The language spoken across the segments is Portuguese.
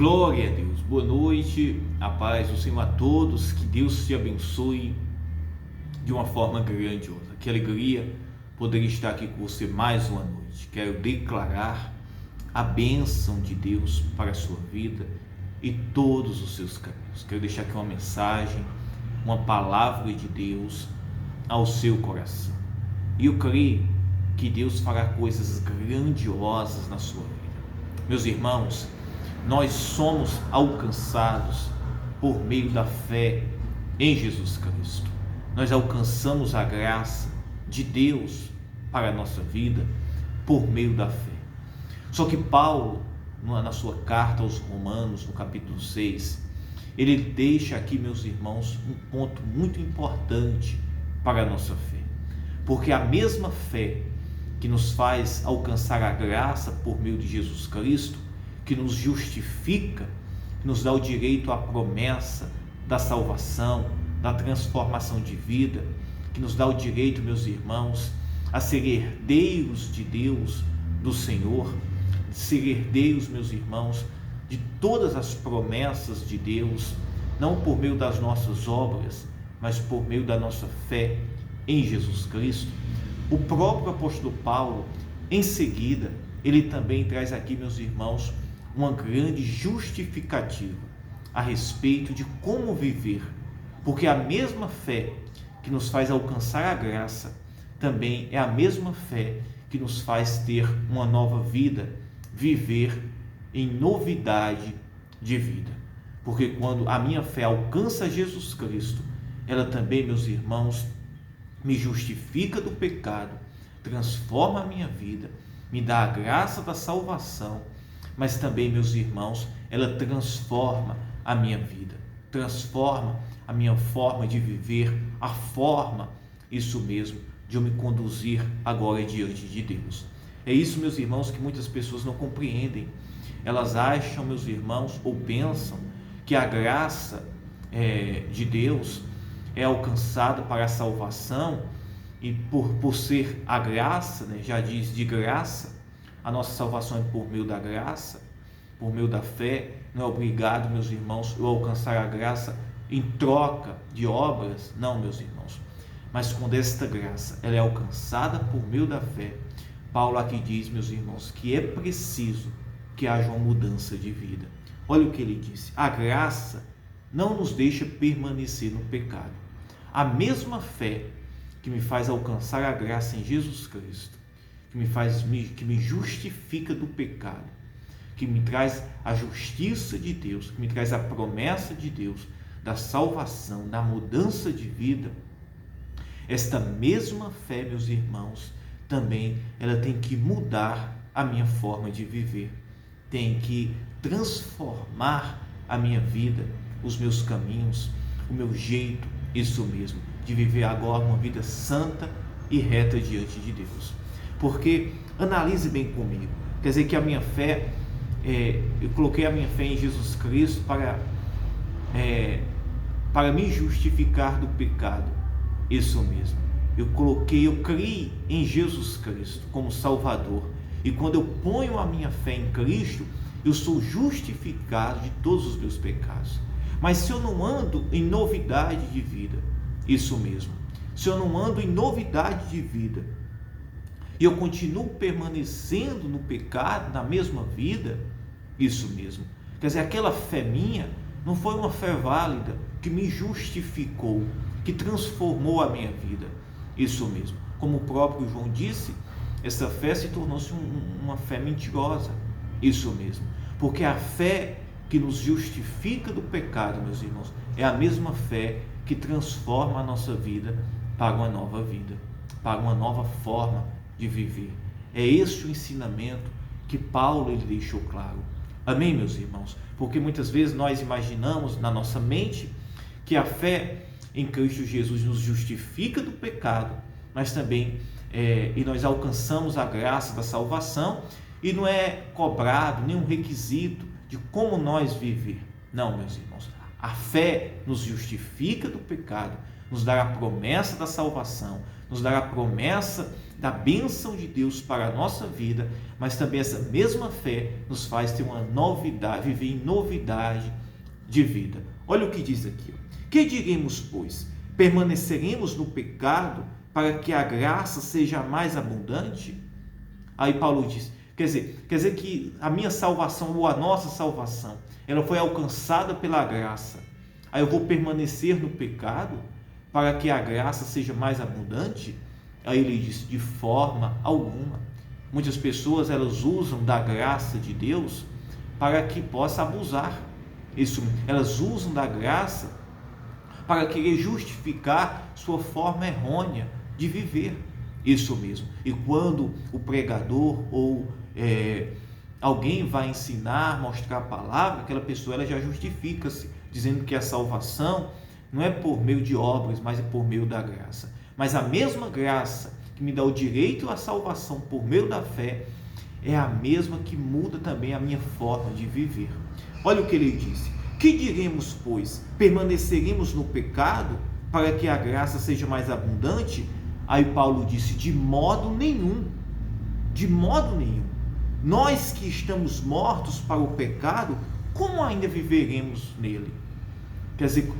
Glória a Deus, boa noite, a paz do Senhor a todos, que Deus te abençoe de uma forma grandiosa. Que alegria poder estar aqui com você mais uma noite. Quero declarar a bênção de Deus para a sua vida e todos os seus caminhos. Quero deixar aqui uma mensagem, uma palavra de Deus ao seu coração. E eu creio que Deus fará coisas grandiosas na sua vida. Meus irmãos, nós somos alcançados por meio da fé em Jesus Cristo. Nós alcançamos a graça de Deus para a nossa vida por meio da fé. Só que Paulo, na sua carta aos Romanos, no capítulo 6, ele deixa aqui, meus irmãos, um ponto muito importante para a nossa fé. Porque a mesma fé que nos faz alcançar a graça por meio de Jesus Cristo, que nos justifica, que nos dá o direito à promessa da salvação, da transformação de vida, que nos dá o direito, meus irmãos, a ser herdeiros de Deus, do Senhor, de ser herdeiros, meus irmãos, de todas as promessas de Deus, não por meio das nossas obras, mas por meio da nossa fé em Jesus Cristo. O próprio apóstolo Paulo, em seguida, ele também traz aqui, meus irmãos, uma grande justificativa a respeito de como viver, porque a mesma fé que nos faz alcançar a graça também é a mesma fé que nos faz ter uma nova vida, viver em novidade de vida. Porque quando a minha fé alcança Jesus Cristo, ela também, meus irmãos, me justifica do pecado, transforma a minha vida, me dá a graça da salvação, mas também, meus irmãos, ela transforma a minha vida, transforma a minha forma de viver, a forma, isso mesmo, de eu me conduzir agora diante de Deus. É isso, meus irmãos, que muitas pessoas não compreendem. Elas acham, meus irmãos, ou pensam que a graça de Deus é alcançada para a salvação, e por ser a graça, já diz de graça, a nossa salvação é por meio da graça, por meio da fé. Não é obrigado, meus irmãos, eu alcançar a graça em troca de obras, não, meus irmãos. Mas quando esta graça ela é alcançada por meio da fé, Paulo aqui diz, meus irmãos, que é preciso que haja uma mudança de vida. Olha o que ele disse: a graça não nos deixa permanecer no pecado. A mesma fé que me faz alcançar a graça em Jesus Cristo, que me justifica do pecado, que me traz a justiça de Deus, que me traz a promessa de Deus, da salvação, da mudança de vida, esta mesma fé, meus irmãos, também ela tem que mudar a minha forma de viver, tem que transformar a minha vida, os meus caminhos, o meu jeito, isso mesmo, de viver agora uma vida santa e reta diante de Deus. Porque, analise bem comigo, quer dizer que a minha fé, eu coloquei a minha fé em Jesus Cristo para me justificar do pecado, isso mesmo, eu criei em Jesus Cristo como Salvador, e quando eu ponho a minha fé em Cristo, eu sou justificado de todos os meus pecados. Mas se eu não ando em novidade de vida, isso mesmo, se eu não ando em novidade de vida, e eu continuo permanecendo no pecado, na mesma vida, isso mesmo, quer dizer, aquela fé minha não foi uma fé válida, que me justificou, que transformou a minha vida, isso mesmo, como o próprio João disse, essa fé se tornou-se uma fé mentirosa, isso mesmo, porque a fé que nos justifica do pecado, meus irmãos, é a mesma fé que transforma a nossa vida para uma nova vida, para uma nova forma de viver. É esse o ensinamento que Paulo ele deixou claro. Amém, meus irmãos? Porque muitas vezes nós imaginamos na nossa mente que a fé em Cristo Jesus nos justifica do pecado, mas também e nós alcançamos a graça da salvação, e não é cobrado nenhum requisito de como nós viver. Não, meus irmãos, a fé nos justifica do pecado, nos dá a promessa da salvação, nos dá a promessa da bênção de Deus para a nossa vida, mas também essa mesma fé nos faz ter uma novidade, viver em novidade de vida. Olha o que diz aqui. Que diremos, pois? Permaneceremos no pecado para que a graça seja mais abundante? Aí Paulo diz, quer dizer que a minha salvação ou a nossa salvação, ela foi alcançada pela graça. Aí eu vou permanecer no pecado para que a graça seja mais abundante? Aí ele diz, de forma alguma. Muitas pessoas, elas usam da graça de Deus para que possa abusar. Isso, elas usam da graça para querer justificar sua forma errônea de viver. Isso mesmo. E quando o pregador ou alguém vai ensinar, mostrar a palavra, aquela pessoa ela já justifica-se, dizendo que a salvação não é por meio de obras, mas é por meio da graça. Mas a mesma graça que me dá o direito à salvação por meio da fé é a mesma que muda também a minha forma de viver. Olha o que ele disse. Que diremos, pois? Permaneceremos no pecado para que a graça seja mais abundante? Aí Paulo disse, de modo nenhum. De modo nenhum. Nós que estamos mortos para o pecado, como ainda viveremos nele? Quer dizer,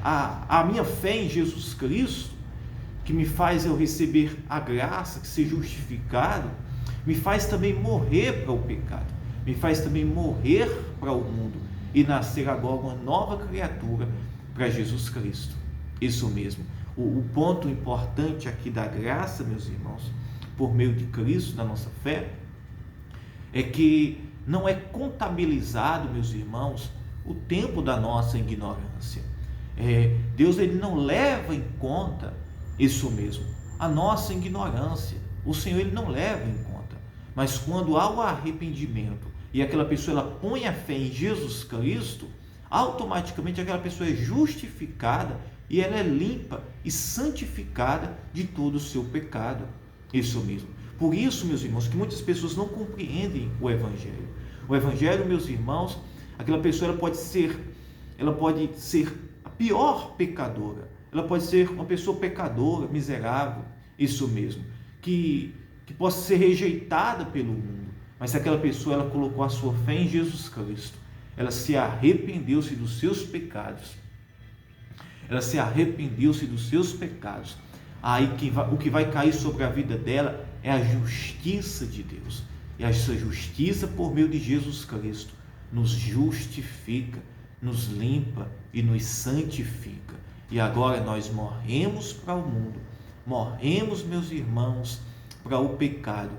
a minha fé em Jesus Cristo, que me faz eu receber a graça, que ser justificado, me faz também morrer para o pecado, me faz também morrer para o mundo e nascer agora uma nova criatura para Jesus Cristo. Isso mesmo. O ponto importante aqui da graça, meus irmãos, por meio de Cristo, da nossa fé, é que não é contabilizado, meus irmãos, o tempo da nossa ignorância. Deus ele não leva em conta isso mesmo, a nossa ignorância. O Senhor ele não leva em conta. Mas quando há o arrependimento e aquela pessoa ela põe a fé em Jesus Cristo, automaticamente aquela pessoa é justificada e ela é limpa e santificada de todo o seu pecado. Isso mesmo. Por isso, meus irmãos, que muitas pessoas não compreendem o Evangelho. O Evangelho, meus irmãos, aquela pessoa ela pode ser a pior pecadora. Ela pode ser uma pessoa pecadora, miserável, isso mesmo, que possa ser rejeitada pelo mundo. Mas se aquela pessoa ela colocou a sua fé em Jesus Cristo, ela se arrependeu-se dos seus pecados, aí o que vai cair sobre a vida dela é a justiça de Deus. E essa justiça por meio de Jesus Cristo nos justifica, nos limpa e nos santifica. E agora nós morremos para o mundo, morremos, meus irmãos, para o pecado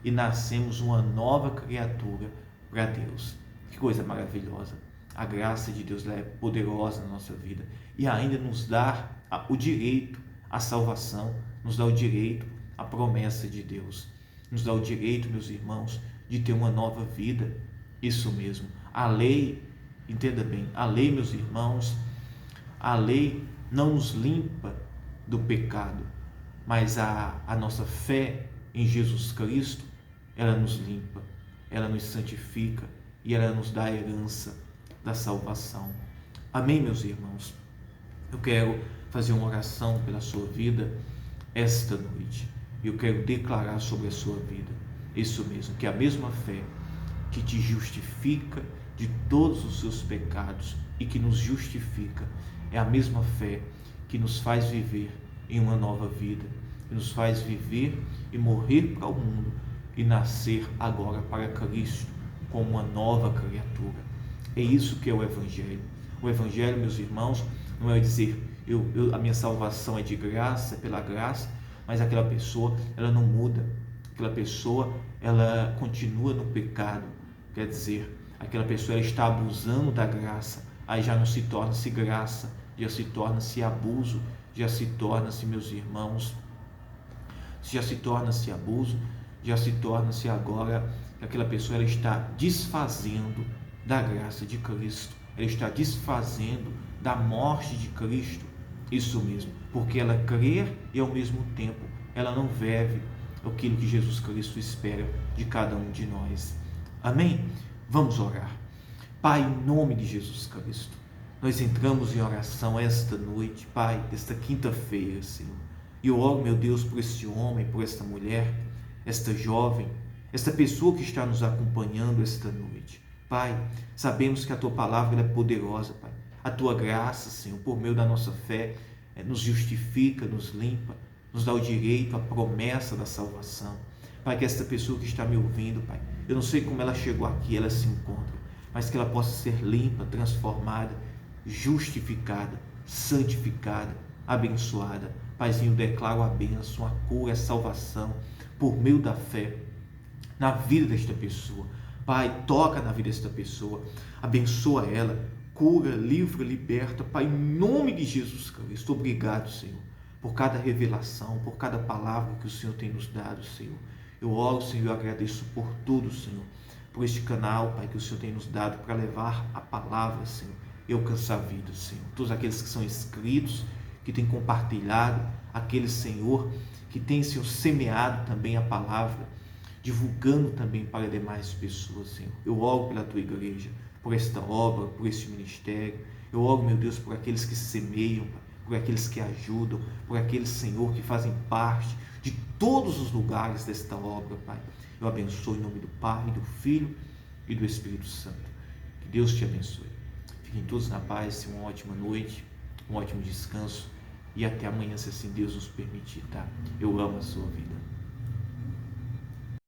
e nascemos uma nova criatura para Deus. Que coisa maravilhosa! A graça de Deus é poderosa na nossa vida e ainda nos dá o direito à salvação, nos dá o direito à promessa de Deus, nos dá o direito, meus irmãos, de ter uma nova vida. Isso mesmo. A lei, entenda bem, a lei, meus irmãos, a lei não nos limpa do pecado, mas a nossa fé em Jesus Cristo, ela nos limpa, ela nos santifica e ela nos dá a herança da salvação. Amém, meus irmãos? Eu quero fazer uma oração pela sua vida esta noite. Eu quero declarar sobre a sua vida, isso mesmo, que a mesma fé que te justifica de todos os seus pecados e que nos justifica, é a mesma fé que nos faz viver em uma nova vida, que nos faz viver e morrer para o mundo e nascer agora para Cristo como uma nova criatura. É isso que é o Evangelho. O Evangelho, meus irmãos, não é dizer a minha salvação é de graça, é pela graça, mas aquela pessoa ela não muda, aquela pessoa ela continua no pecado, quer dizer, aquela pessoa ela está abusando da graça, aí já não se torna-se graça, já se torna-se abuso, já se torna-se, meus irmãos, já se torna-se abuso, já se torna-se agora que aquela pessoa ela está desfazendo da graça de Cristo, ela está desfazendo da morte de Cristo, isso mesmo, porque ela crê e ao mesmo tempo ela não vive aquilo que Jesus Cristo espera de cada um de nós. Amém? Vamos orar. Pai, em nome de Jesus Cristo, nós entramos em oração esta noite, Pai, esta quinta-feira, Senhor. E eu oro, meu Deus, por este homem, por esta mulher, esta jovem, esta pessoa que está nos acompanhando esta noite. Pai, sabemos que a Tua palavra é poderosa, Pai. A Tua graça, Senhor, por meio da nossa fé, nos justifica, nos limpa, nos dá o direito, a promessa da salvação. Pai, que esta pessoa que está me ouvindo, Pai, eu não sei como ela chegou aqui, ela se encontra, mas que ela possa ser limpa, transformada, justificada, santificada, abençoada. Paizinho, declaro a bênção, a cura, a salvação, por meio da fé, na vida desta pessoa. Pai, toca na vida desta pessoa, abençoa ela, cura, livra, liberta. Pai, em nome de Jesus Cristo, obrigado, Senhor, por cada revelação, por cada palavra que o Senhor tem nos dado, Senhor. Eu oro, Senhor, eu agradeço por tudo, Senhor, por este canal, Pai, que o Senhor tem nos dado para levar a palavra, Senhor, e alcançar vidas, Senhor. Todos aqueles que são inscritos, que têm compartilhado, aqueles, Senhor, que têm, Senhor, semeado também a palavra, divulgando também para demais pessoas, Senhor. Eu oro pela Tua igreja, por esta obra, por este ministério. Eu oro, meu Deus, por aqueles que semeiam, por aqueles que ajudam, por aqueles, Senhor, que fazem parte de todos os lugares desta obra, Pai. Eu abençoo em nome do Pai, do Filho e do Espírito Santo. Que Deus te abençoe. Fiquem todos na paz, uma ótima noite, um ótimo descanso e até amanhã, se assim Deus nos permitir, tá? Eu amo a sua vida.